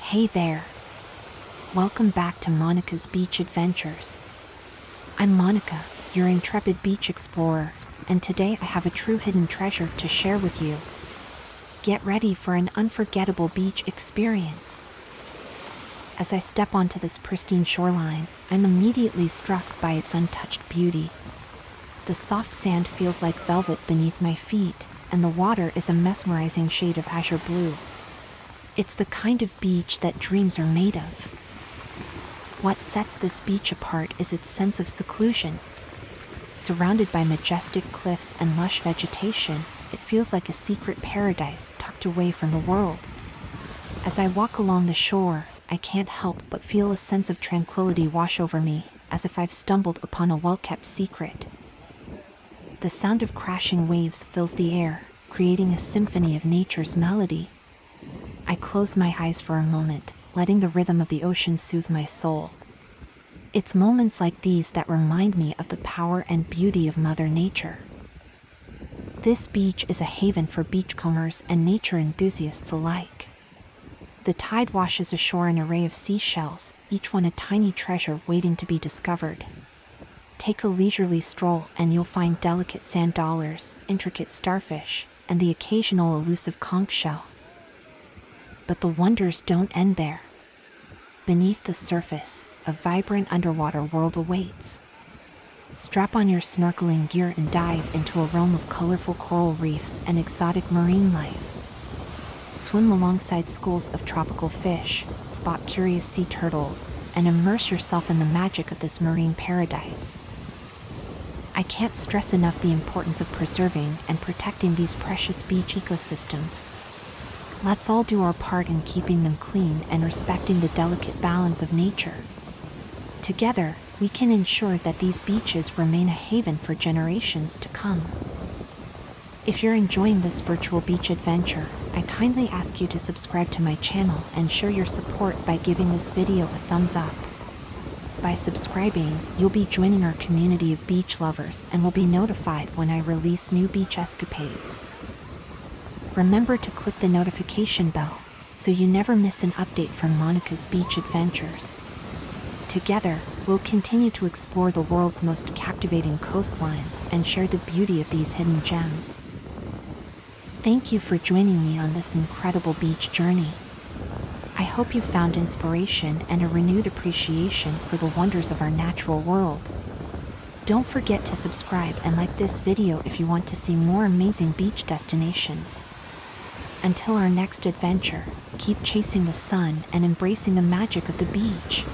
Hey there! Welcome back to Monica's Beach Adventures. I'm Monica, your intrepid beach explorer, and today I have a true hidden treasure to share with you. Get ready for an unforgettable beach experience. As I step onto this pristine shoreline, I'm immediately struck by its untouched beauty. The soft sand feels like velvet beneath my feet, and the water is a mesmerizing shade of azure blue. It's the kind of beach that dreams are made of. What sets this beach apart is its sense of seclusion. Surrounded by majestic cliffs and lush vegetation, it feels like a secret paradise tucked away from the world. As I walk along the shore, I can't help but feel a sense of tranquility wash over me, as if I've stumbled upon a well-kept secret. The sound of crashing waves fills the air, creating a symphony of nature's melody. I close my eyes for a moment, letting the rhythm of the ocean soothe my soul. It's moments like these that remind me of the power and beauty of Mother Nature. This beach is a haven for beachcombers and nature enthusiasts alike. The tide washes ashore an array of seashells, each one a tiny treasure waiting to be discovered. Take a leisurely stroll and you'll find delicate sand dollars, intricate starfish, and the occasional elusive conch shell. But the wonders don't end there. Beneath the surface, a vibrant underwater world awaits. Strap on your snorkeling gear and dive into a realm of colorful coral reefs and exotic marine life. Swim alongside schools of tropical fish, spot curious sea turtles, and immerse yourself in the magic of this marine paradise. I can't stress enough the importance of preserving and protecting these precious beach ecosystems. Let's all do our part in keeping them clean and respecting the delicate balance of nature. Together, we can ensure that these beaches remain a haven for generations to come. If you're enjoying this virtual beach adventure, I kindly ask you to subscribe to my channel and show your support by giving this video a thumbs up. By subscribing, you'll be joining our community of beach lovers and will be notified when I release new beach escapades. Remember to click the notification bell so you never miss an update from Monica's Beach Adventures. Together, we'll continue to explore the world's most captivating coastlines and share the beauty of these hidden gems. Thank you for joining me on this incredible beach journey. I hope you found inspiration and a renewed appreciation for the wonders of our natural world. Don't forget to subscribe and like this video if you want to see more amazing beach destinations. Until our next adventure, keep chasing the sun and embracing the magic of the beach.